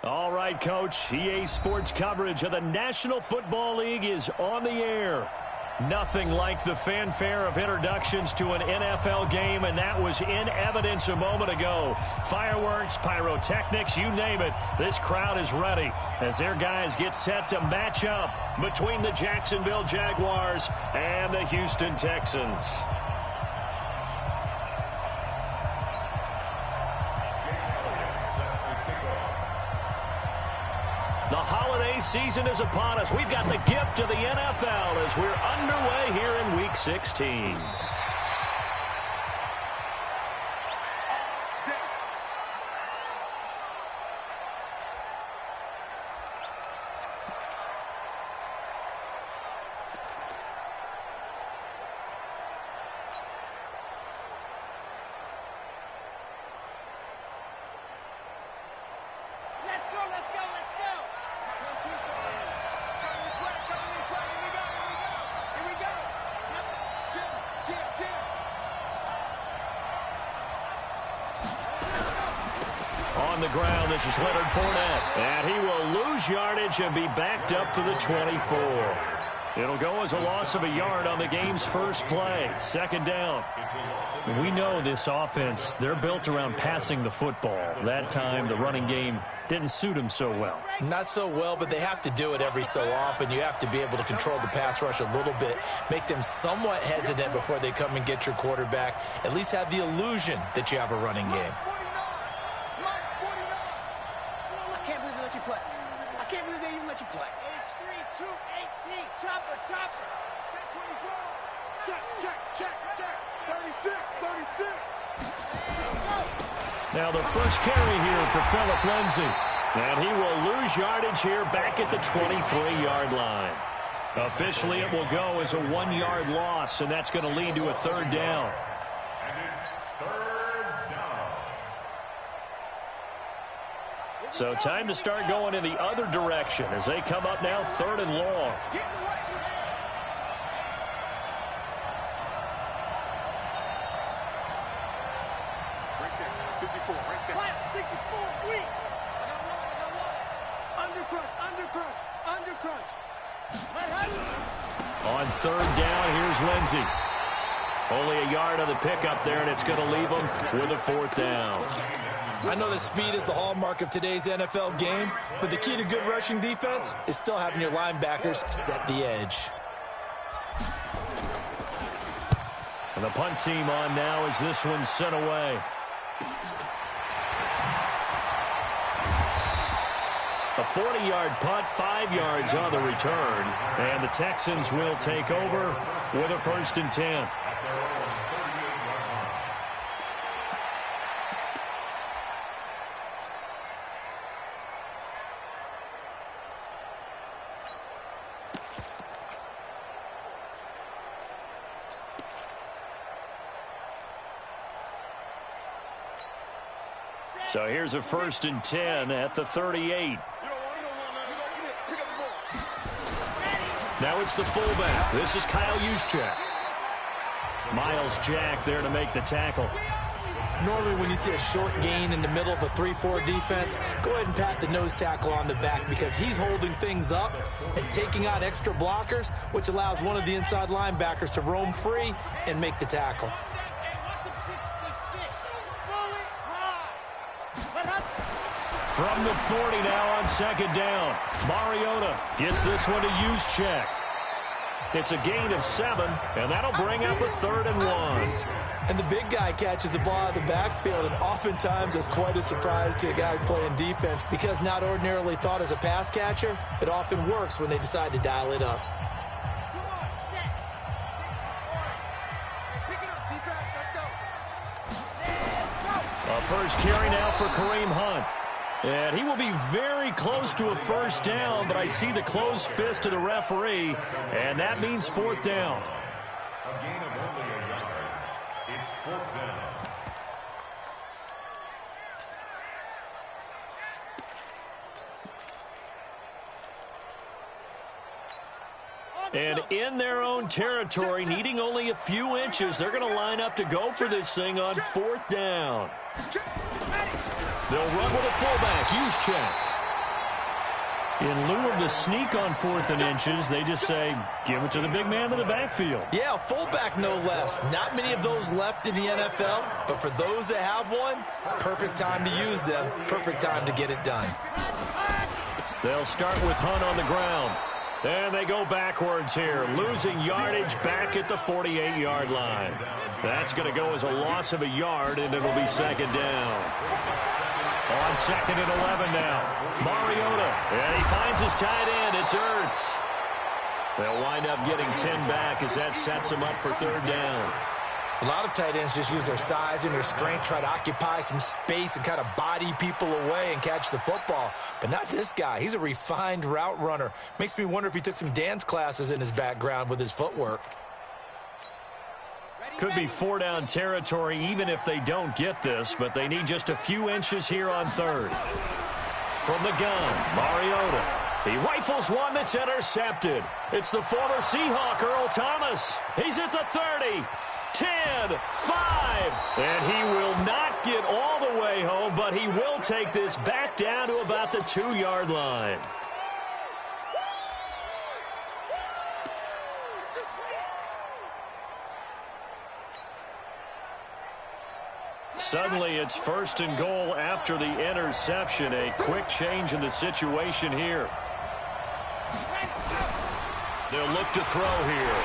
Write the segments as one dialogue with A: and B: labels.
A: All right, Coach. EA Sports coverage of the National Football League is on the air. Nothing like the fanfare of introductions to an NFL game, and that was in evidence a moment ago. Fireworks, pyrotechnics, you name it. This crowd is ready as their guys get set to match up between the Jacksonville Jaguars and the Houston Texans. The holiday season is upon us. We've got the gift of the NFL as we're underway here in Week 16. On the ground, this is Leonard Fournette. And he will lose yardage and be backed up to the 24. It'll go as a loss of a yard on the game's first play. Second down. We know this offense, they're built around passing the football. That time, the running game didn't suit him so well.
B: Not so well, but they have to do it every so often. You have to be able to control the pass rush a little bit, make them somewhat hesitant before they come and get your quarterback. At least have the illusion that you have a running game.
A: Now the first carry here for Phillip Lindsay. And he will lose yardage here back at the 23-yard line. Officially, it will go as a 1-yard loss, and that's going to lead to a third down.
C: And it's third down.
A: So time to start going in the other direction as they come up now third and long. On third down, here's Lindsay. Only a yard on the pickup there, and it's going to leave them with a fourth down.
B: I know that speed is the hallmark of today's NFL game, but the key to good rushing defense is still having your linebackers set the edge.
A: And the punt team on now as this one's sent away. A 40-yard punt, 5 yards on the return. And the Texans will take over with a 1st and 10. So here's a 1st and 10 at the 38. Now it's the fullback. This is Kyle Juszczyk. Miles Jack there to make the tackle.
B: Normally when you see a short gain in the middle of a 3-4 defense, go ahead and pat the nose tackle on the back because he's holding things up and taking out extra blockers, which allows one of the inside linebackers to roam free and make the tackle.
A: From the 40 now on second down. Mariota gets this one to Juszczyk. It's a gain of 7, and that'll bring up a 3rd and 1.
B: And the big guy catches the ball out of the backfield, and oftentimes that's quite a surprise to guys playing defense because not ordinarily thought as a pass catcher, it often works when they decide to dial it up.
A: A first carry now for Kareem Hunt. And he will be very close to a 1st down, but I see the closed fist of the referee, and that means 4th down.
C: A gain of only a yard. It's 4th down.
A: And in their own territory, needing only a few inches, they're going to line up to go for this thing on 4th down. They'll run with a fullback, Juszczyk. In lieu of the sneak on 4th and inches, they just say, give it to the big man in the backfield.
B: Yeah, a fullback no less. Not many of those left in the NFL, but for those that have one, perfect time to use them, perfect time to get it done.
A: They'll start with Hunt on the ground. And they go backwards here, losing yardage back at the 48-yard line. That's going to go as a loss of a yard, and it'll be second down. On 2nd and 11 now. Mariota, and he finds his tight end. It's Ertz. They'll wind up getting 10 back as that sets him up for 3rd down.
B: A lot of tight ends just use their size and their strength, try to occupy some space and kind of body people away and catch the football. But not this guy. He's a refined route runner. Makes me wonder if he took some dance classes in his background with his footwork.
A: Could be 4-down territory even if they don't get this, but they need just a few inches here on 3rd. From the gun, Mariota. He rifles one that's intercepted. It's the former Seahawk, Earl Thomas. He's at the 30. 10, 5, and he will not get all the way home, but he will take this back down to about the 2-yard line. Suddenly it's 1st and goal after the interception. A quick change in the situation here. They'll look to throw here.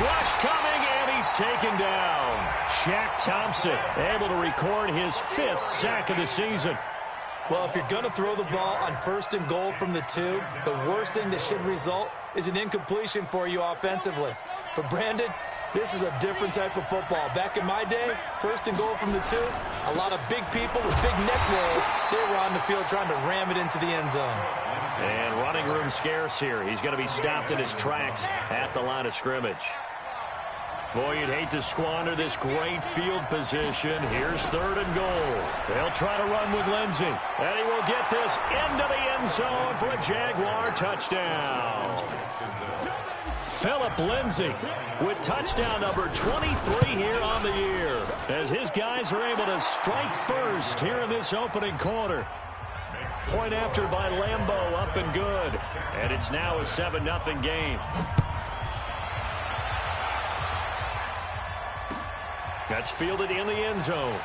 A: Rush coming, and he's taken down. Shaq Thompson able to record his 5th sack of the season.
B: Well, if you're going to throw the ball on 1st and goal from the 2, the worst thing that should result is an incompletion for you offensively. But, Brandon, this is a different type of football. Back in my day, 1st and goal from the 2, a lot of big people with big neck rolls. They were on the field trying to ram it into the end zone.
A: And running room scarce here. He's going to be stopped in his tracks at the line of scrimmage. Boy, you'd hate to squander this great field position. Here's 3rd and goal. They'll try to run with Lindsey. And he will get this into the end zone for a Jaguar touchdown. Phillip Lindsey with touchdown number 23 here on the year, as his guys are able to strike first here in this opening quarter. Point after by Lambeau, up and good. And it's now a 7-0 game. That's fielded in the end zone.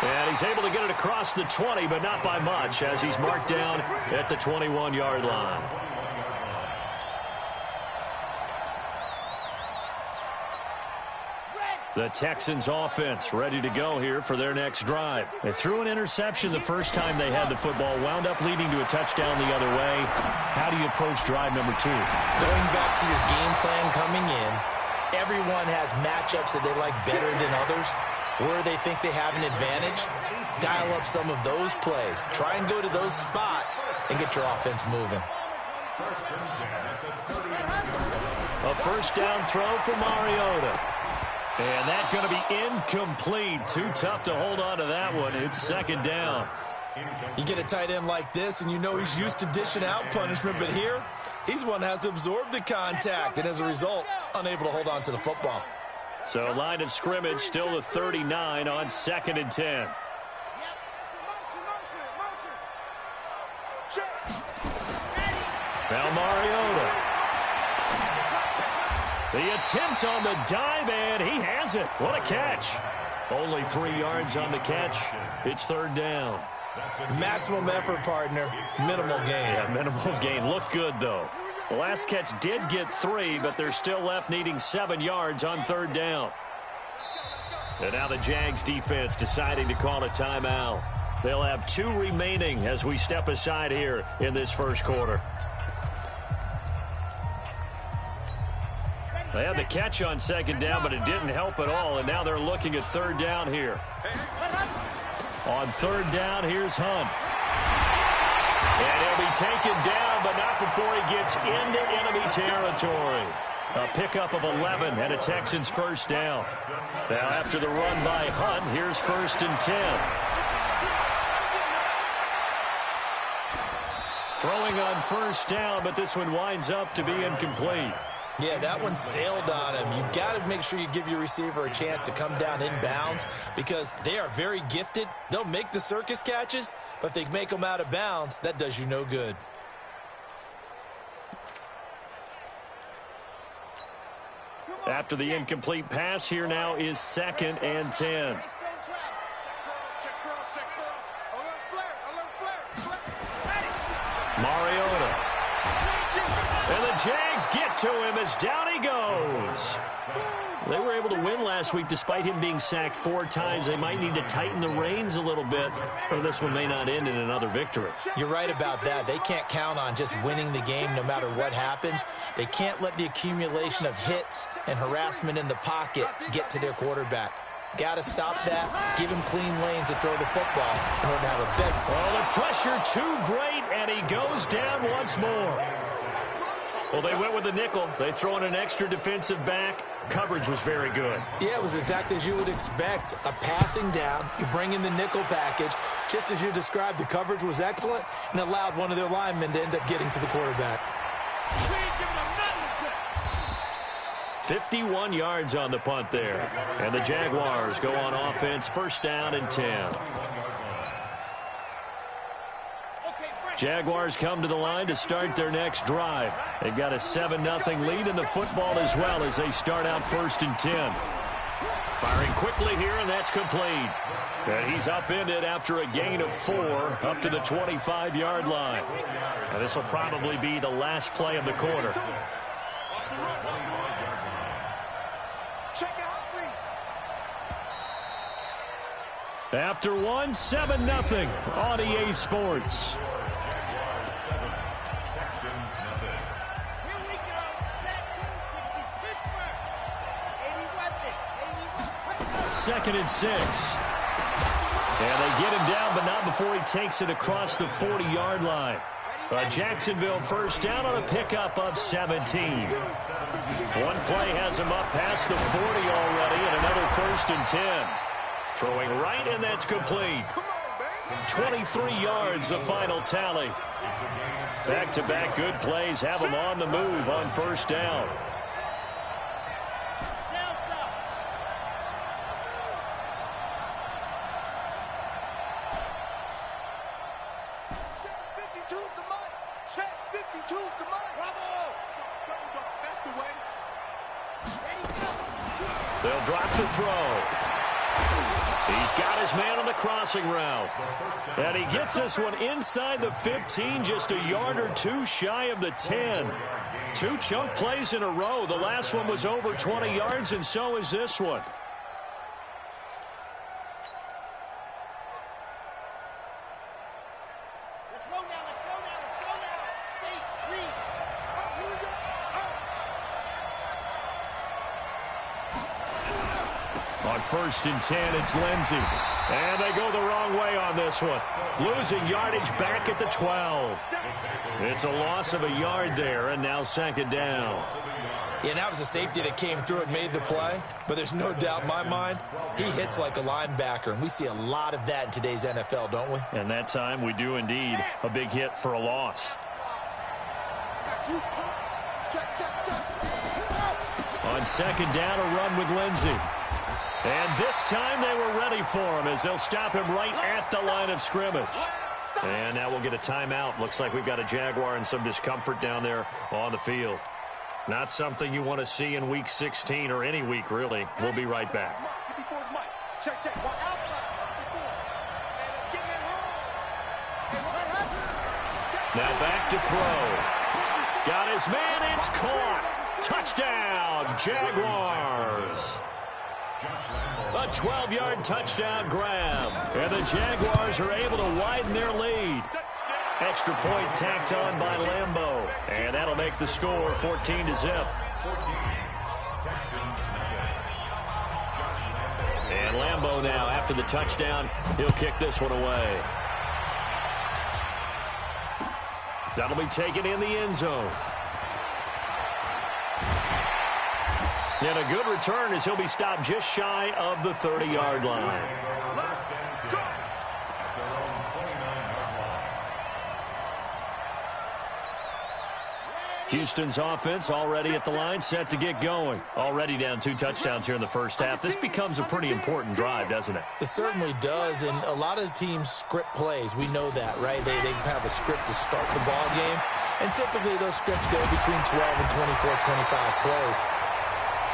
A: And he's able to get it across the 20, but not by much, as he's marked down at the 21-yard line. The Texans offense ready to go here for their next drive. They threw an interception the first time they had the football, wound up leading to a touchdown the other way. How do you approach drive number 2?
B: Going back to your game plan coming in, everyone has matchups that they like better than others, where they think they have an advantage. Dial up some of those plays. Try and go to those spots and get your offense moving.
A: A 1st down throw for Mariota. And that's going to be incomplete. Too tough to hold on to that one. It's 2nd down.
B: You get a tight end like this, and you know he's used to dishing out punishment, but here, he's one that has to absorb the contact, and as a result, unable to hold on to the football.
A: So line of scrimmage still the 39 on 2nd and 10. Now Mariota. The attempt on the dive, and he has it. What a catch. Only 3 yards on the catch. It's 3rd down.
B: Maximum effort, partner. Minimal gain.
A: Yeah, minimal gain. Looked good, though. The last catch did get 3, but they're still left needing 7 yards on 3rd down. And now the Jags defense deciding to call a timeout. They'll have 2 remaining as we step aside here in this first quarter. They had the catch on 2nd down, but it didn't help at all, and now they're looking at 3rd down here. On 3rd down, here's Hunt. And he'll be taken down, but not before he gets into enemy territory. A pickup of 11 and a Texans 1st down. Now after the run by Hunt, here's 1st and 10. Throwing on 1st down, but this one winds up to be incomplete.
B: Yeah, that one sailed on him. You've got to make sure you give your receiver a chance to come down inbounds because they are very gifted. They'll make the circus catches, but if they make them out of bounds, that does you no good.
A: After the incomplete pass, here now is 2nd and 10. Mariota. And the Jags get to him as down he goes. They were able to win last week despite him being sacked 4 times. They might need to tighten the reins a little bit, or this one may not end in another victory.
B: You're right about that. They can't count on just winning the game no matter what happens. They can't let the accumulation of hits and harassment in the pocket get to their quarterback. Got to stop that, give him clean lanes to throw the football in order to have a big.
A: Oh, the pressure too great, and he goes down once more. Well, they went with the nickel. They throw in an extra defensive back. Coverage was very good.
B: Yeah, it was exactly as you would expect. A passing down, you bring in the nickel package. Just as you described, the coverage was excellent and allowed one of their linemen to end up getting to the quarterback.
A: 51 yards on the punt there. And the Jaguars go on offense, 1st down and 10. Jaguars come to the line to start their next drive. They've got a 7-0 lead in the football as well as they start out 1st and 10. Firing quickly here, and that's complete. And he's upended after a gain of 4 up to the 25-yard line. And this will probably be the last play of the quarter. After 1, 7-0 on EA Sports. Second and 6. And they get him down, but not before he takes it across the 40-yard line. Jacksonville 1st down on a pickup of 17. One play has him up past the 40 already, and another 1st and 10. Throwing right, and that's complete. 23 yards, the final tally. Back-to-back good plays have him on the move on 1st down. They'll drop the throw. He's got his man on the crossing route. And he gets this one inside the 15, just a yard or 2 shy of the 10. 2 chunk plays in a row. The last one was over 20 yards, and so is this one. On 1st and 10, it's Lindsey. And they go the wrong way on this one. Losing yardage back at the 12. It's a loss of a yard there, and now 2nd down.
B: Yeah, that was a safety that came through and made the play. But there's no doubt in my mind, he hits like a linebacker. And we see a lot of that in today's NFL, don't we?
A: And that time we do indeed. A big hit for a loss. On 2nd down, a run with Lindsey. And this time they were ready for him as they'll stop him right at the line of scrimmage. And now we'll get a timeout. Looks like we've got a Jaguar and some discomfort down there on the field. Not something you want to see in Week 16 or any week, really. We'll be right back. Now back to throw. Got his man. It's caught. Touchdown, Jaguars. A 12-yard touchdown grab. And the Jaguars are able to widen their lead. Extra point tacked on by Lambeau. And that'll make the score 14-0. And Lambeau now, after the touchdown, he'll kick this one away. That'll be taken in the end zone. And a good return as he'll be stopped just shy of the 30-yard line. Houston's offense already at the line, set to get going. Already down 2 touchdowns here in the first half. This becomes a pretty important drive, doesn't it?
B: It certainly does, and a lot of the teams script plays. We know that, right? They have a script to start the ball game, and typically those scripts go between 12 and 24, 25 plays.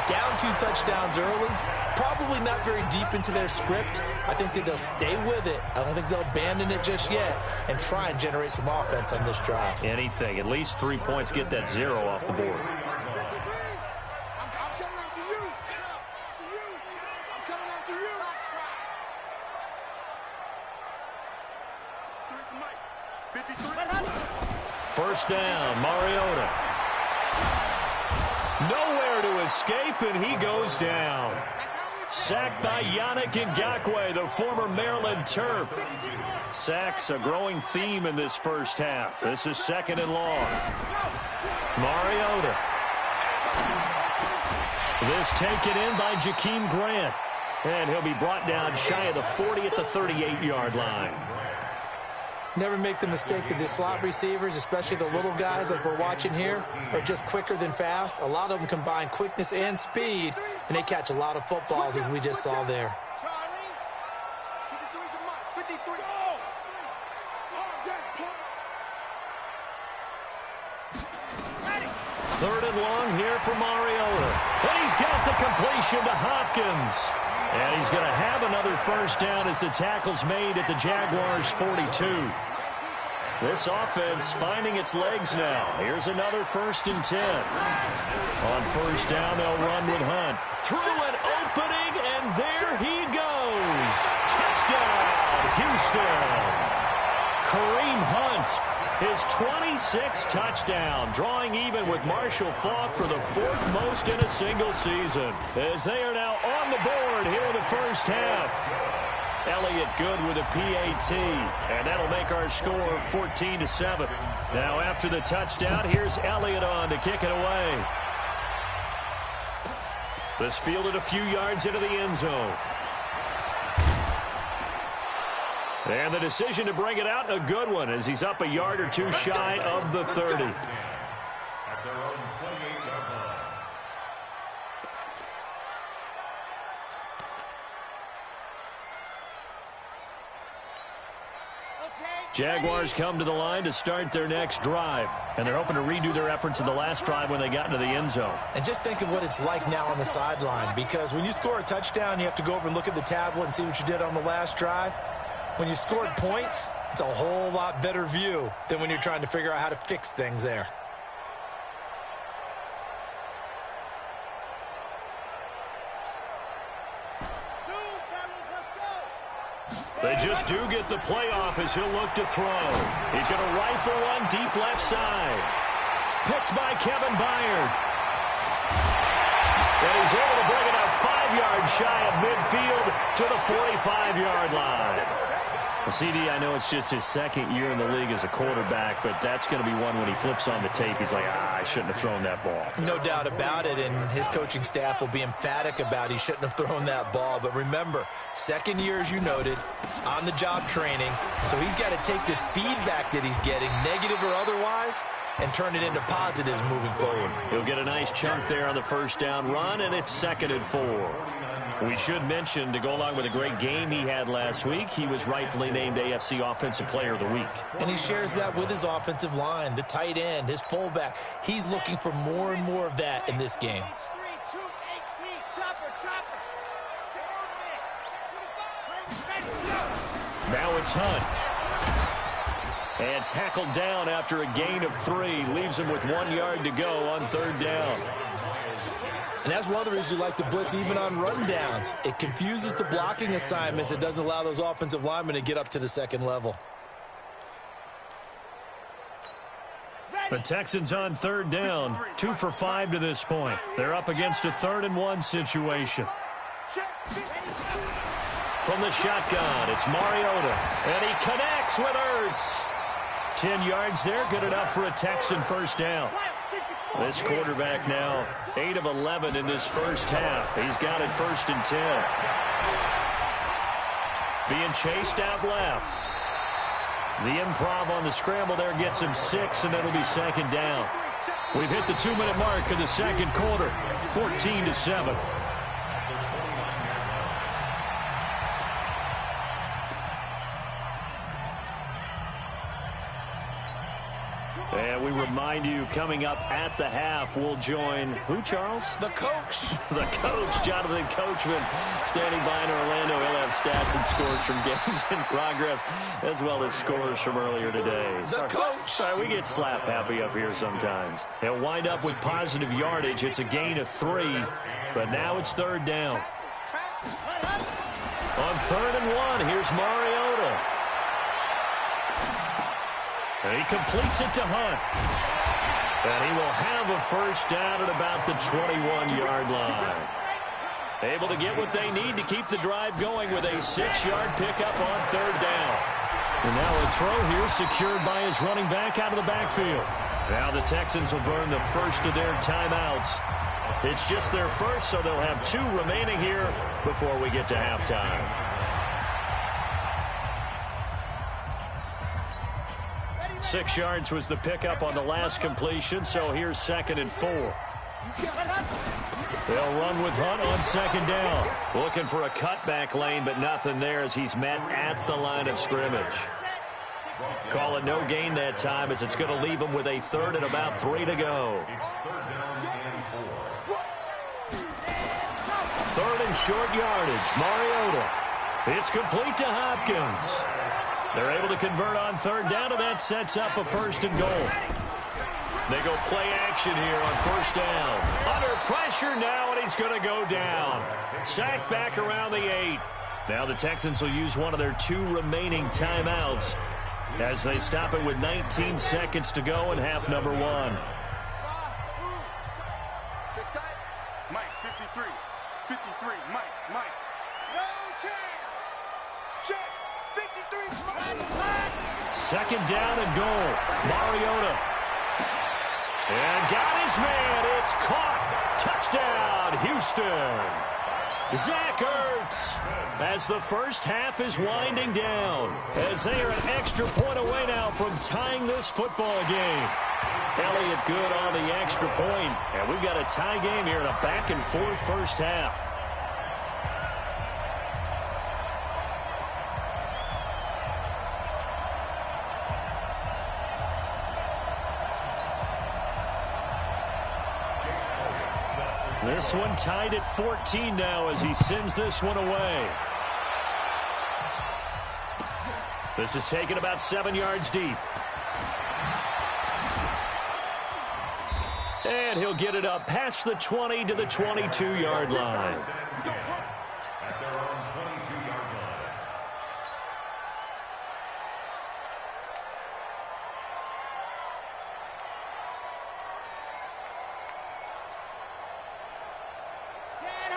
B: Down 2 touchdowns early, probably not very deep into their script. I think that they'll stay with it. I don't think they'll abandon it just yet and try and generate some offense on this drive.
A: Anything. At least 3 points, get that 0 off the board. First down, Mariota. Nowhere to escape, and he goes down. Sacked by Yannick Ngakoue, the former Maryland Terp. Sacks a growing theme in this first half. This is 2nd and long. Mariota. This taken in by Jakeem Grant. And he'll be brought down shy of the 40 at the 38-yard line.
B: Never make the mistake that the slot receivers, especially the little guys like we're watching here, are just quicker than fast. A lot of them combine quickness and speed, and they catch a lot of footballs, as we just saw there.
A: Third and long here for Mariota. And he's got the completion to Hopkins. And he's going to have another first down as the tackle's made at the Jaguars' 42. This offense finding its legs now. Here's another 1st and 10. On first down, they'll run with Hunt. Through an opening, and there he goes. Touchdown, Houston. Kareem Hunt, his 26th touchdown, drawing even with Marshall Faulk for the 4th most in a single season, as they are now on the board here in the first half. Elliott good with a PAT, and that'll make our score 14-7. Now after the touchdown, here's Elliott on to kick it away. This fielded a few yards into the end zone. And the decision to bring it out, a good one, as he's up a yard or 2 shy of the 30.
C: At their own 28-yard line.
A: Jaguars come to the line to start their next drive, and they're hoping to redo their efforts in the last drive when they got into the end zone.
B: And just think of what it's like now on the sideline, because when you score a touchdown, you have to go over and look at the tablet and see what you did on the last drive. When you scored points, it's a whole lot better view than when you're trying to figure out how to fix things there.
A: They just do get the playoff as he'll look to throw. He's going to rifle one deep left side. Picked by Kevin Byard. And he's able to bring it out 5 yards shy of midfield to the 45-yard line. Well, CD, I know it's just his 2nd year in the league as a quarterback, but that's going to be one when he flips on the tape. He's like, I shouldn't have thrown that ball.
B: No doubt about it, and his coaching staff will be emphatic about he shouldn't have thrown that ball. But remember, 2nd year, as you noted, on-the-job training, so he's got to take this feedback that he's getting, negative or otherwise, and turn it into positives moving forward.
A: He'll get a nice chunk there on the first down run, and it's 2nd and 4. We should mention, to go along with a great game he had last week, he was rightfully named AFC Offensive Player of the Week.
B: And he shares that with his offensive line, the tight end, his fullback. He's looking for more and more of that in this game.
A: Now it's Hunt. And tackled down after a gain of 3. Leaves him with 1 yard to go on 3rd down.
B: And that's one of the reasons we like to blitz even on rundowns. It confuses the blocking assignments. It doesn't allow those offensive linemen to get up to the 2nd level.
A: The Texans on 3rd down. 2 for 5 to this point. They're up against a 3rd and 1 situation. From the shotgun, it's Mariota. And he connects with Ertz. 10 yards there, good enough for a Texan first down. This quarterback now 8 of 11 in this first half. He's got it 1st and 10. Being chased out left. The improv on the scramble there gets him 6, and it'll be 2nd down. We've hit the 2-minute mark of the second quarter, 14-7. And we remind you, coming up at the half, we'll join who, Charles?
B: The coach.
A: The coach, Jonathan Coachman, standing by in Orlando. He'll have stats and scores from games in progress, as well as scores from earlier today.
B: The coach.
A: Sorry, we get slap happy up here sometimes. He'll wind up with positive yardage. It's a gain of 3, but now it's third down. On 3rd and 1, here's Mariota. And he completes it to Hunt. And he will have a first down at about the 21-yard line. Able to get what they need to keep the drive going with a 6-yard pickup on 3rd down. And now a throw here secured by his running back out of the backfield. Now the Texans will burn the first of their timeouts. It's just their first, so they'll have 2 remaining here before we get to halftime. 6 yards was the pickup on the last completion, so here's 2nd and 4. They'll run with Hunt on 2nd down. Looking for a cutback lane, but nothing there as he's met at the line of scrimmage. Call it no gain that time as it's going to leave him with a 3rd and about 3 to go. 3rd and short yardage. Mariota. It's complete to Hopkins. They're able to convert on 3rd down, and that sets up a 1st and goal. They go play action here on 1st down. Under pressure now, and he's going to go down. Sacked back around the 8. Now the Texans will use one of their 2 remaining timeouts as they stop it with 19 seconds to go in half number 1.
D: Mike, 53. 53, Mike. No chance. Check.
A: 2nd down and goal. Mariota. And got his man. It's caught. Touchdown, Houston. Zach Ertz. As the first half is winding down. As they are an extra point away now from tying this football game. Elliott good on the extra point. And we've got a tie game here in a back-and-forth first half. This one tied at 14 now as he sends this one away. This is taken about 7 yards deep. And he'll get it up past the 20 to the 22-yard line.
C: At their own 22-yard line.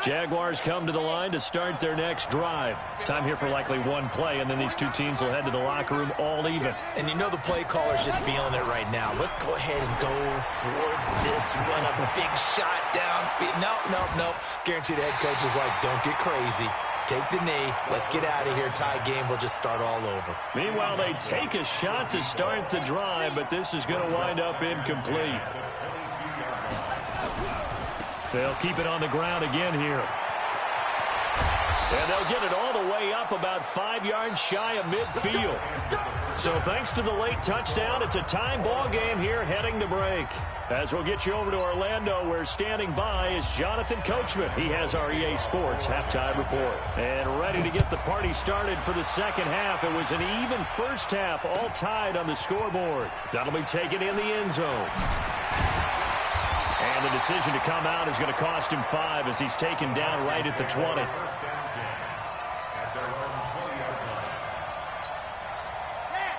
A: Jaguars come to the line to start their next drive. Time here for likely one play, and then these 2 teams will head to the locker room all even.
B: And you know the play caller's just feeling it right now. Let's go ahead and go for this one. A big shot down. No. Guaranteed the head coach is like, don't get crazy. Take the knee. Let's get out of here. Tie game. We'll just start all over.
A: Meanwhile, they take a shot to start the drive, but this is going to wind up incomplete. They'll keep it on the ground again here. And they'll get it all the way up about 5 yards shy of midfield. So thanks to the late touchdown, it's a time ball game here heading to break. As we'll get you over to Orlando, where standing by is Jonathan Coachman. He has our EA Sports halftime report. And ready to get the party started for the second half. It was an even first half, all tied on the scoreboard. That'll be taken in the end zone. And the decision to come out is going to cost him 5 as he's taken down right at the 20.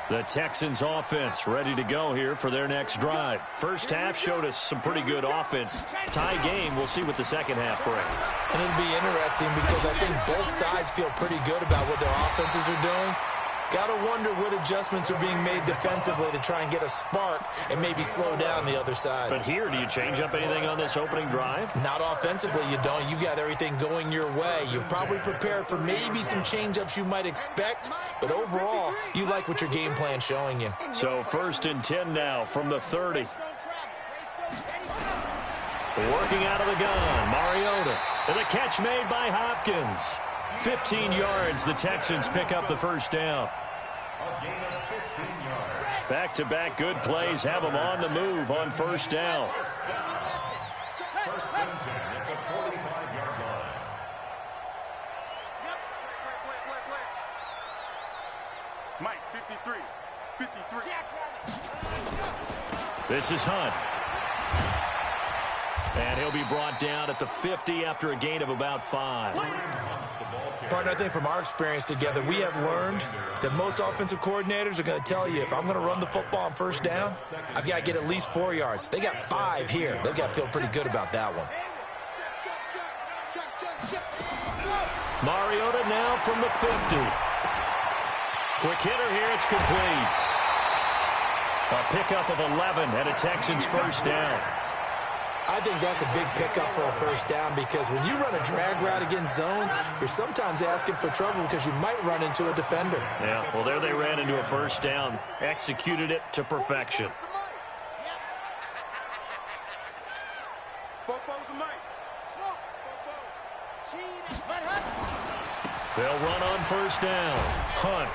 A: The Texans offense ready to go here for their next drive. First half showed us some pretty good offense. Tie game, we'll see what the second half brings.
B: And it'll be interesting because I think both sides feel pretty good about what their offenses are doing. Got to wonder what adjustments are being made defensively to try and get a spark and maybe slow down the other side.
A: But here, do you change up anything on this opening drive?
B: Not offensively, you don't. You got everything going your way. You've probably prepared for maybe some change-ups you might expect, but overall, you like what your game plan's showing you.
A: So 1st and 10 now from the 30. Working out of the gun, Mariota. And the catch made by Hopkins. 15 yards, the Texans pick up the first down.
C: A gain of 15 yards.
A: Back-to-back good plays have them on the move on first down.
C: First and 10 at the 45-yard line.
D: Mike, 53. 53.
A: This is Hunt. And he'll be brought down at the 50 after a gain of about 5.
B: Partner, I think from our experience together, we have learned that most offensive coordinators are going to tell you, if I'm going to run the football on first down, I've got to get at least 4 yards. They got 5 here. They've got to feel pretty good about that one.
A: Mariota now from the 50. Quick hitter here, it's complete. A pickup of 11 and a Texans first down.
B: I think that's a big pickup for a first down, because when you run a drag route against zone, you're sometimes asking for trouble because you might run into a defender.
A: Yeah, well, there they ran into a first down. Executed it to perfection. They'll run on first down. Hunt.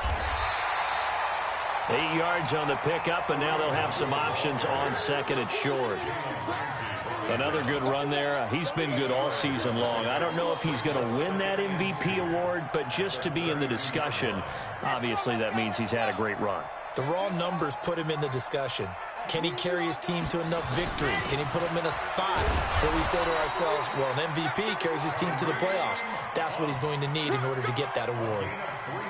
A: 8 yards on the pickup, and now they'll have some options on second and short. Another good run there. He's been good all season long. I don't know if he's going to win that MVP award, but just to be in the discussion, obviously that means he's had a great run.
B: The raw numbers put him in the discussion. Can he carry his team to enough victories? Can he put them in a spot where we say to ourselves, well, an MVP carries his team to the playoffs. That's what he's going to need in order to get that award.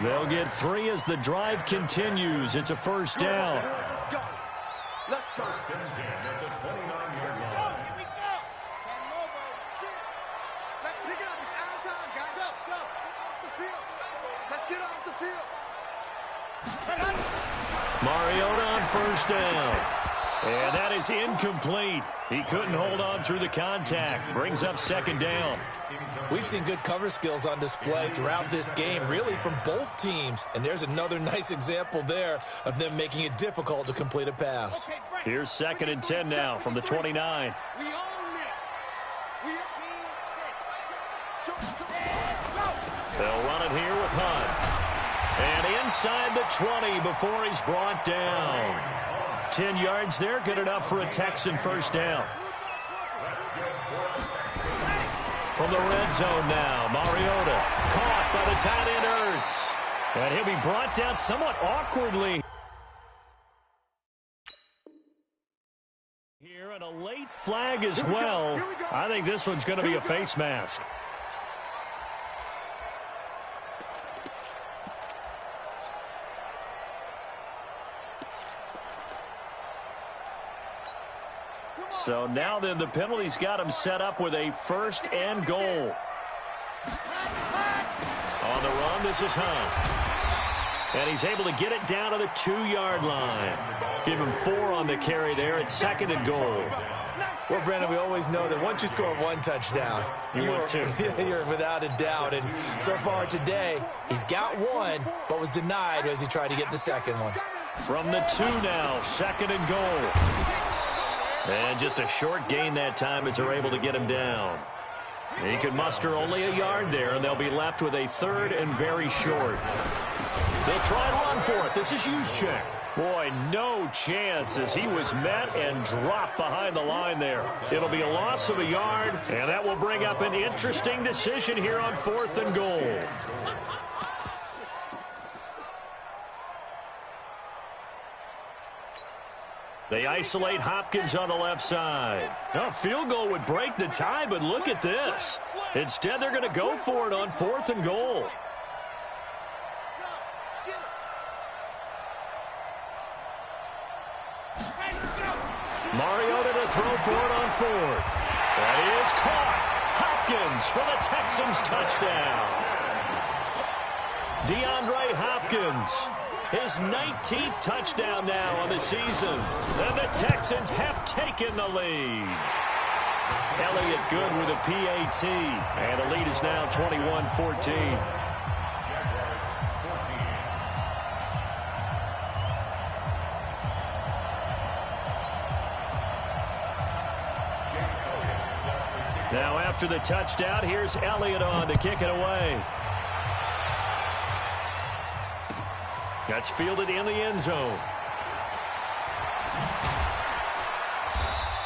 A: They'll get 3 as the drive continues. It's a first down.
C: Let's go. First and 10 at the 29-yard line.
D: Here we go. Let's pick it up. It's our time, guys. Go. Off the field. Let's get off the field.
A: Mariota on first down. And that is incomplete. He couldn't hold on through the contact. Brings up second down.
B: We've seen good cover skills on display throughout this game, really from both teams. And there's another nice example there of them making it difficult to complete a pass.
A: Here's second and 10 now from the 29. They'll run it here with Hunt. And inside the 20 before he's brought down. 10 yards there, good enough for a Texan first down. From the red zone now, Mariota caught by the tight end Ertz. And he'll be brought down somewhat awkwardly. Here, and a late flag as well. I think this one's going to be a face mask. So now then the penalty's got him set up with a first and goal. On the run, this is Hunt. And he's able to get it down to the 2-yard line. Give him 4 on the carry there at second and goal.
B: Well, Brandon, we always know that once you score 1 touchdown,
A: you're
B: without a doubt. And so far today, he's got 1, but was denied as he tried to get the second one.
A: From the 2 now, second and goal. And just a short gain that time as they're able to get him down. He could muster only a yard there, and they'll be left with a third and very short. They'll try and run for it. This is Juszczyk. Boy, no chance as he was met and dropped behind the line there. It'll be a loss of a yard, and that will bring up an interesting decision here on 4th and goal. They isolate Hopkins on the left side. Now, a field goal would break the tie, but look at this. Instead, they're going to go for it on 4th and goal. Mariota to throw for it on 4th. That is caught. Hopkins for the Texans touchdown. DeAndre Hopkins. His 19th touchdown now on the season. And the Texans have taken the lead. Elliott good with a PAT. And the lead is now 21-14. Now after the touchdown, here's Elliott on to kick it away. That's fielded in the end zone.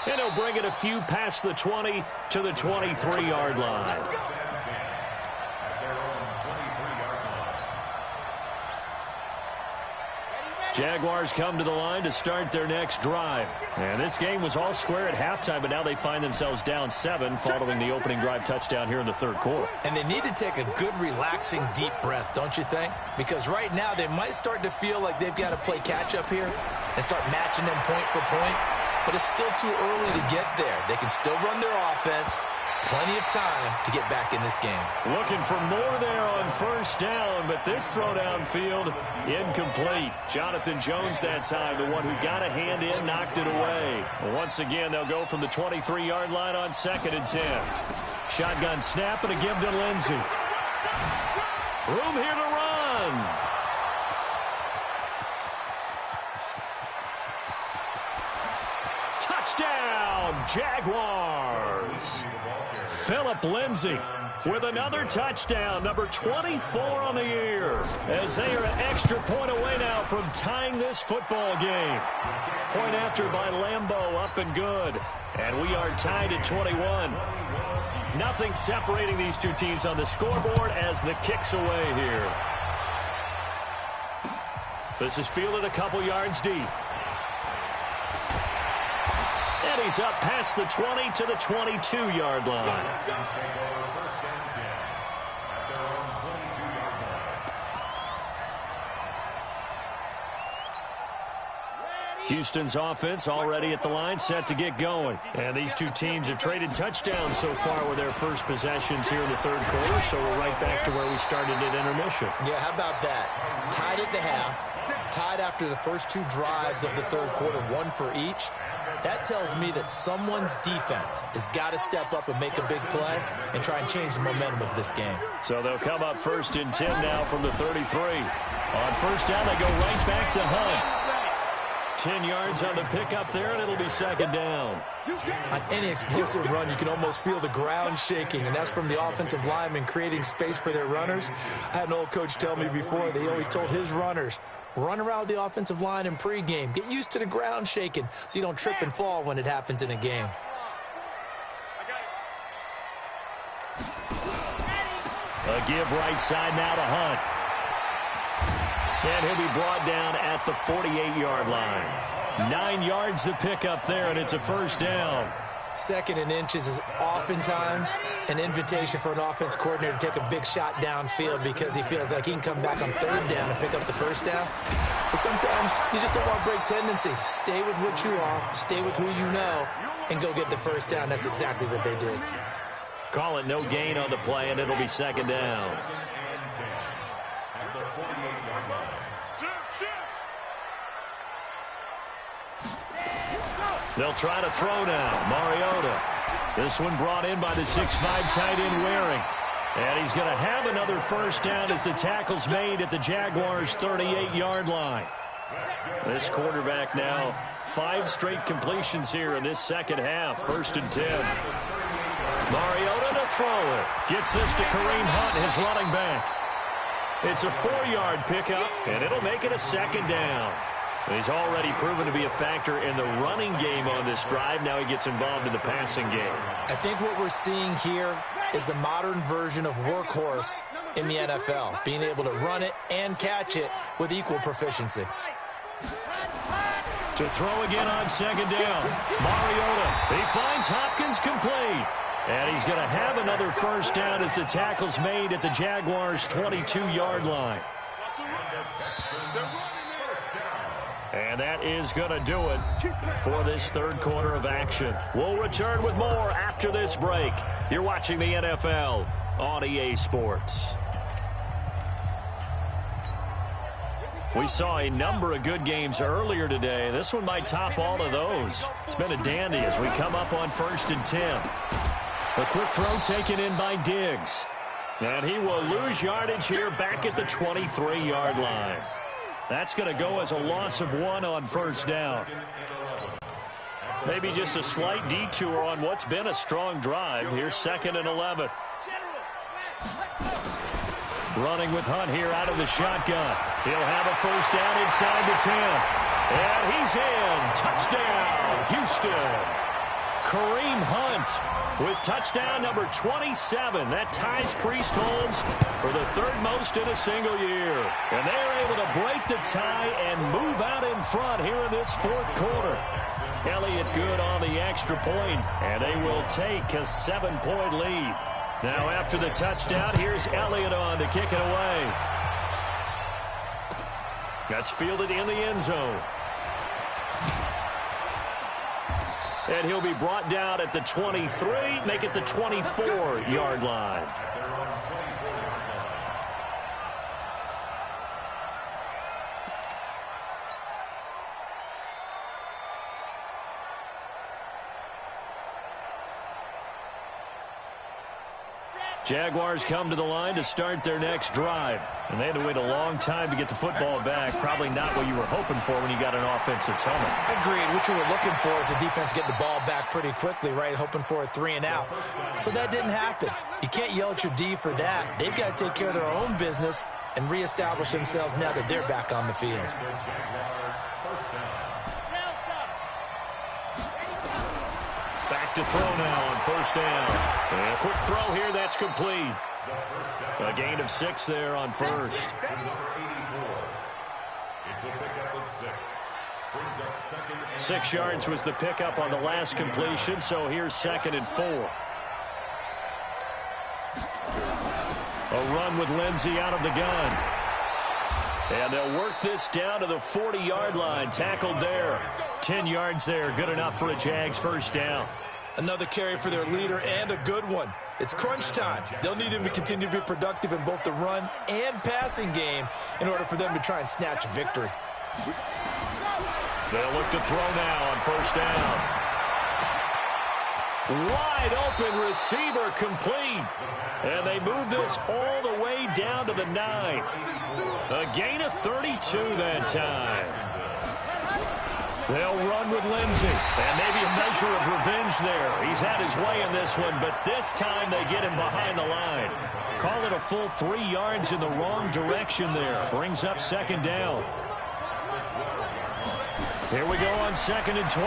A: And he'll bring it a few past the 20 to the 23-yard line. Jaguars come to the line to start their next drive. And this game was all square at halftime, but now they find themselves down 7 following the opening drive touchdown here in the third quarter.
B: And they need to take a good, relaxing, deep breath, don't you think? Because right now they might start to feel like they've got to play catch-up here and start matching them point for point. But it's still too early to get there. They can still run their offense. Plenty of time to get back in this game.
A: Looking for more there on first down, but this throw downfield incomplete. Jonathan Jones that time, the one who got a hand in, knocked it away. Once again, they'll go from the 23-yard line on 2nd and 10. Shotgun snap and a give to Lindsey. Room here to run. Touchdown, Jaguars. Philip Lindsey with another touchdown, number 24 on the year, as they are an extra point away now from tying this football game. Point after by Lambeau, up and good. And we are tied at 21. Nothing separating these two teams on the scoreboard as the kick's away here. This is fielded a couple yards deep. And he's up past the 20 to the 22-yard line. Houston's offense already at the line, set to get going. And these two teams have traded touchdowns so far with their first possessions here in the third quarter, so we're right back to where we started at intermission.
B: Yeah, how about that? Tied at the half, tied after the first 2 drives of the third quarter, 1 for each. That tells me that someone's defense has got to step up and make a big play and try and change the momentum of this game.
A: So they'll come up 1st and 10 now from the 33. On first down, they go right back to Hunt. 10 yards on the pickup there, and it'll be 2nd down.
B: On any explosive run, you can almost feel the ground shaking, and that's from the offensive linemen creating space for their runners. I had an old coach tell me before, they always told his runners, run around the offensive line in pregame. Get used to the ground shaking so you don't trip and fall when it happens in a game.
A: A give right side now to Hunt. And he'll be brought down at the 48-yard line. 9 yards to pick up there, and it's a first down.
B: 2nd and inches is oftentimes an invitation for an offense coordinator to take a big shot downfield because he feels like he can come back on 3rd down and pick up the first down. But sometimes you just don't want to break tendency. Stay with what you are, stay with who you know, and go get the first down. That's exactly what they did.
A: Call it no gain on the play, and it'll be 2nd down. They'll try to throw now. Mariota. This one brought in by the 6'5" tight end Waring. And he's going to have another first down as the tackle's made at the Jaguars' 38-yard line. This quarterback now 5 straight completions here in this second half. 1st and 10. Mariota to throw it. Gets this to Kareem Hunt, his running back. It's a 4-yard pickup, and it'll make it a 2nd down. He's already proven to be a factor in the running game on this drive. Now he gets involved in the passing game.
B: I think what we're seeing here is the modern version of workhorse in the NFL, being able to run it and catch it with equal proficiency.
A: To throw again on 2nd down. Mariota. He finds Hopkins complete. And he's going to have another first down as the tackle's made at the Jaguars' 22-yard line. And that is going to do it for this third quarter of action. We'll return with more after this break. You're watching the NFL on EA Sports. We saw a number of good games earlier today. This one might top all of those. It's been a dandy as we come up on 1st and 10. A quick throw taken in by Diggs. And he will lose yardage here back at the 23-yard line. That's going to go as a loss of 1 on first down. Maybe just a slight detour on what's been a strong drive. Here's 2nd and 11. Running with Hunt here out of the shotgun. He'll have a first down inside the 10. And he's in. Touchdown, Houston. Kareem Hunt with touchdown number 27. That ties Priest Holmes for the 3rd most in a single year. And they're able to break the tie and move out in front here in this 4th quarter. Elliott good on the extra point, and they will take a 7-point lead. Now after the touchdown, here's Elliott on to kick it away. That's fielded in the end zone. And he'll be brought down at the 23, make it the 24-yard line. Jaguars come to the line to start their next drive. And they had to wait a long time to get the football back. Probably not what you were hoping for when you got an offense that's humming.
B: Agreed. What you were looking for is the defense get the ball back pretty quickly, right? Hoping for a 3 and out. So that didn't happen. You can't yell at your D for that. They've got to take care of their own business and reestablish themselves now that they're back on the field.
A: Back to throw now on first down. And a quick throw here, that's complete. A gain of 6 there on first.
C: It's a pickup of 6. Brings up 2nd and
A: 6 yards was the pickup on the last completion, so here's 2nd and 4. A run with Lindsey out of the gun. And they'll work this down to the 40-yard line. Tackled there. 10 yards there. Good enough for a Jags first down.
B: Another carry for their leader and a good one. It's crunch time. They'll need him to continue to be productive in both the run and passing game in order for them to try and snatch a victory.
A: They'll look to throw now on first down. Wide open receiver complete. And they move this all the way down to the 9. A gain of 32 that time. They'll run with Lindsey. And maybe a measure of revenge there. He's had his way in this one, but this time they get him behind the line. Call it a full 3 yards in the wrong direction there. Brings up 2nd down. Here we go on 2nd and 12.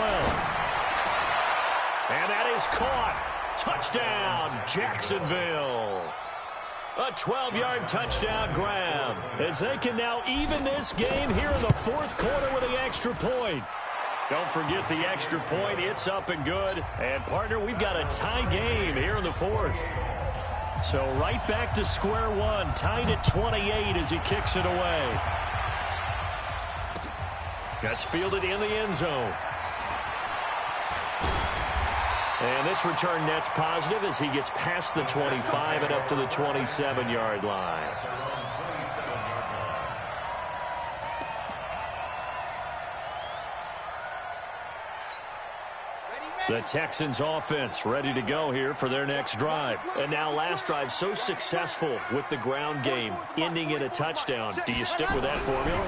A: And that is caught. Touchdown, Jacksonville. A 12-yard touchdown grab as they can now even this game here in the 4th quarter with the extra point. Don't forget the extra point. It's up and good. And, partner, we've got a tie game here in the 4th. So right back to square one, tied at 28 as he kicks it away. That's fielded in the end zone. And this return net's positive as he gets past the 25 and up to the 27-yard line. The Texans offense ready to go here for their next drive. And now last drive so successful with the ground game, ending in a touchdown. Do you stick with that formula?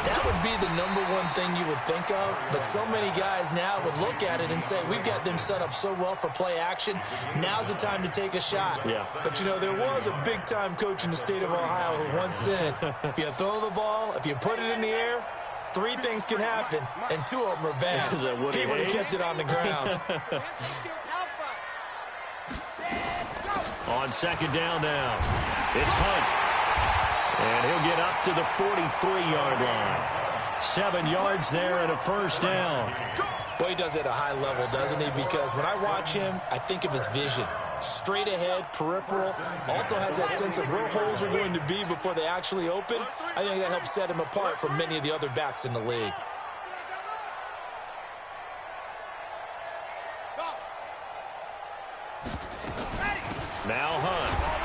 B: That would be the #1 thing you would think of, but so many guys now would look at it and say, we've got them set up so well for play action, now's the time to take a shot.
A: Yeah.
B: But, you know, there was a big-time coach in the state of Ohio who once said, if you throw the ball, if you put it in the air, 3 things can happen, and 2 of them are bad. He would have kissed it on the ground.
A: On 2nd down now, it's Hunt. And he'll get up to the 43-yard line. 7 yards there and a first down.
B: Boy, he does it at a high level, doesn't he? Because when I watch him, I think of his vision. Straight ahead, peripheral. Also has that sense of where holes are going to be before they actually open. I think that helps set him apart from many of the other backs in the league.
A: Now Hunt.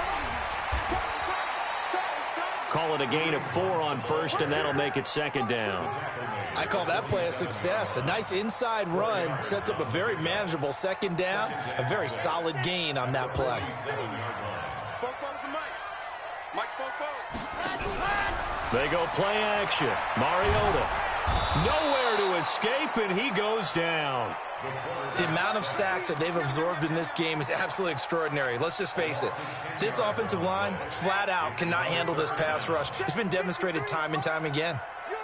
A: Call it a gain of 4 on first, and that'll make it 2nd down.
B: I call that play a success. A nice inside run sets up a very manageable 2nd down. A very solid gain on that play.
A: They go play action. Mariota Nowhere to escape, and he goes down.
B: The amount of sacks that they've absorbed in this game is absolutely extraordinary. Let's just face it. This offensive line, flat out, cannot handle this pass rush. It's been demonstrated time and time again.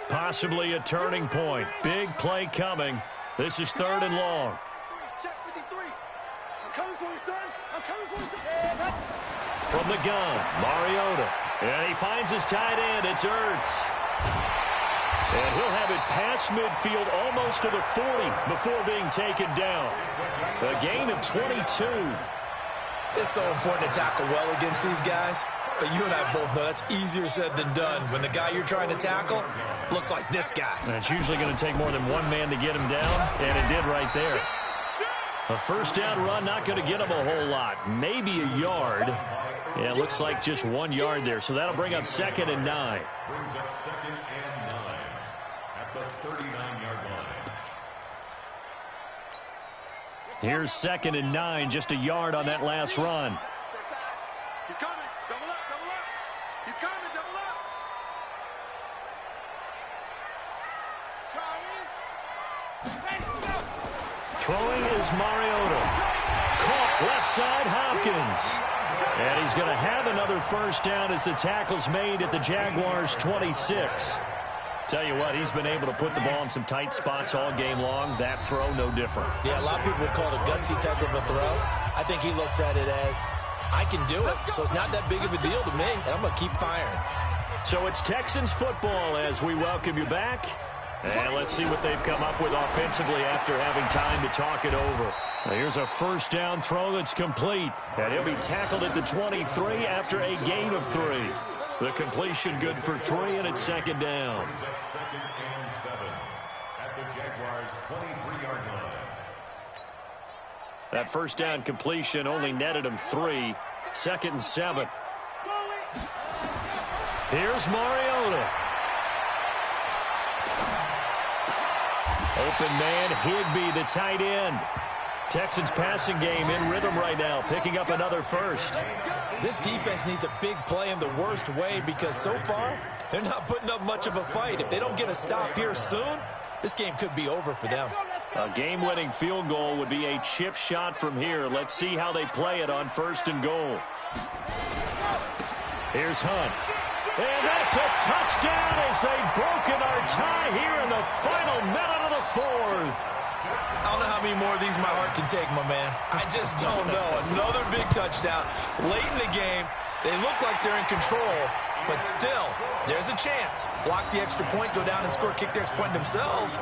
A: Possibly a turning point. Big play coming. This is 3rd and long.
D: Check 53. I'm coming for you, son. I'm coming for you, son.
A: From the gun, Mariota. And he finds his tight end. It's Ertz. And he'll have it past midfield almost to the 40 before being taken down. A gain of 22.
B: It's so important to tackle well against these guys. But you and I both know that's easier said than done. When the guy you're trying to tackle looks like this guy.
A: And it's usually going to take more than one man to get him down, and it did right there. A first down run, not going to get him a whole lot. Maybe a yard. Yeah, it looks like just 1 yard there. So that'll bring up 2nd and 9.
C: Brings up 2nd and 9 at the 39-yard line.
A: Here's 2nd and 9, just a yard on that last run.
D: He's coming. Double up, double up. He's coming, double up. Charlie.
A: Throwing is Mariota. Caught left side, Hopkins. And he's going to have another first down as the tackle's made at the Jaguars' 26. Tell you what, he's been able to put the ball in some tight spots all game long. That throw, no different.
B: Yeah, a lot of people would call it a gutsy type of a throw. I think he looks at it as, I can do it, so it's not that big of a deal to me, and I'm going to keep firing.
A: So it's Texans football as we welcome you back. And let's see what they've come up with offensively after having time to talk it over. Now here's a first down throw that's complete. And he'll be tackled at the 23 after a gain of 3. The completion good for 3, and it's 2nd down.
C: Brings up 2nd and 7 at the Jaguars' 23-yard line.
A: That first down completion only netted him 3. 2nd and 7. Here's Mariota. Open man, Higbee, the tight end. Texans passing game in rhythm right now, picking up another first.
B: This defense needs a big play in the worst way because so far, they're not putting up much of a fight. If they don't get a stop here soon, this game could be over for them.
A: A game-winning field goal would be a chip shot from here. Let's see how they play it on 1st and goal. Here's Hunt. And that's a touchdown as they've broken our tie here in the final minute of the 4th.
B: I don't know how many more of these my heart can take, my man. I just don't know. Another big touchdown. Late in the game, they look like they're in control, but still, there's a chance. Block the extra point, go down and score, kick the extra point themselves.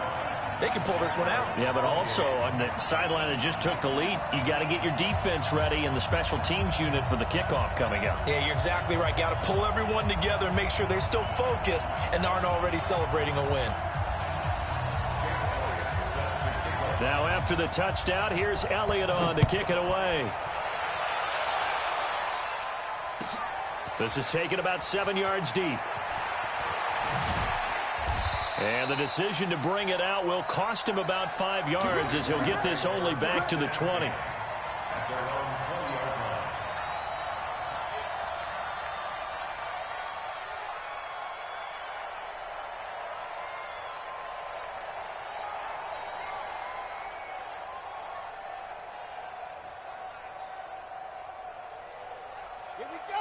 B: They can pull this one out.
A: Yeah, but also on the sideline that just took the lead, you got to get your defense ready and the special teams unit for the kickoff coming up.
B: Yeah, you're exactly right. Got to pull everyone together and make sure they're still focused and aren't already celebrating a win.
A: Now after the touchdown, here's Elliott on to kick it away. This is taken about 7 yards deep. And the decision to bring it out will cost him about 5 yards as he'll get this only back to the 20.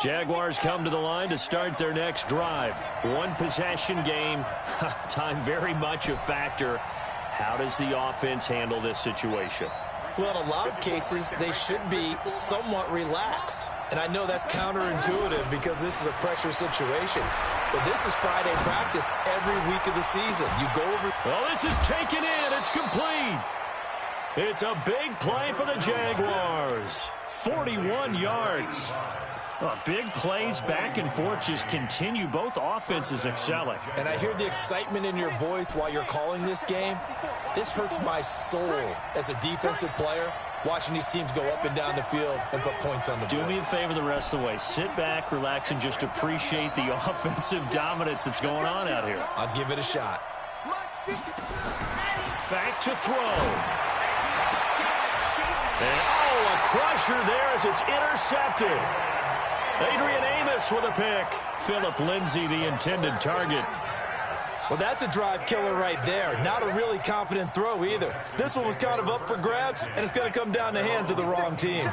A: Jaguars come to the line to start their next drive. One possession game. Time very much a factor. How does the offense handle this situation?
B: Well, in a lot of cases, they should be somewhat relaxed. And I know that's counterintuitive because this is a pressure situation. But this is Friday practice every week of the season. You go over.
A: Well, this is taken in. It's complete. It's a big play for the Jaguars. 41 yards. Big plays back and forth just continue. Both offenses excelling.
B: And I hear the excitement in your voice while you're calling this game. This hurts my soul as a defensive player, watching these teams go up and down the field and put points on the board.
A: Do me a favor the rest of the way. Sit back, relax, and just appreciate the offensive dominance that's going on out here.
B: I'll give it a shot.
A: Back to throw. And, a crusher there as it's intercepted. Adrian Amos with a pick. Phillip Lindsay, the intended target.
B: Well, that's a drive killer right there. Not a really confident throw either. This one was kind of up for grabs, and it's going to come down the hands of the wrong team.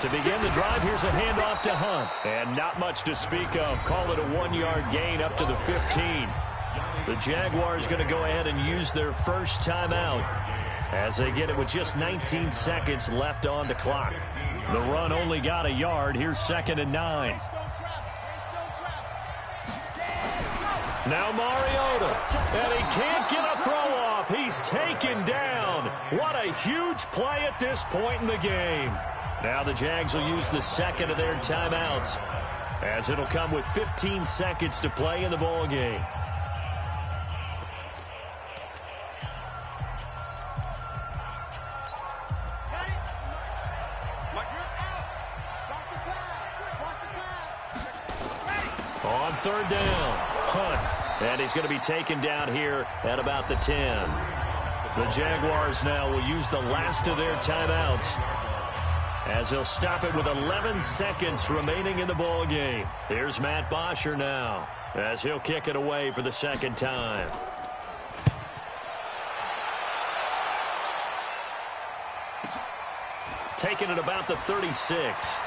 A: To begin the drive, here's a handoff to Hunt. And not much to speak of. Call it a 1-yard gain up to the 15. The Jaguars going to go ahead and use their first timeout as they get it with just 19 seconds left on the clock. The run only got a yard. Here's 2nd and 9. Now Mariota, and he can't get a throw off. He's taken down. What a huge play at this point in the game. Now the Jags will use the second of their timeouts as it'll come with 15 seconds to play in the ball game. On 3rd down, Hunt, and he's going to be taken down here at about the 10. The Jaguars now will use the last of their timeouts as he'll stop it with 11 seconds remaining in the ball game. Here's Matt Bosher now as he'll kick it away for the second time. Taking it about the 36.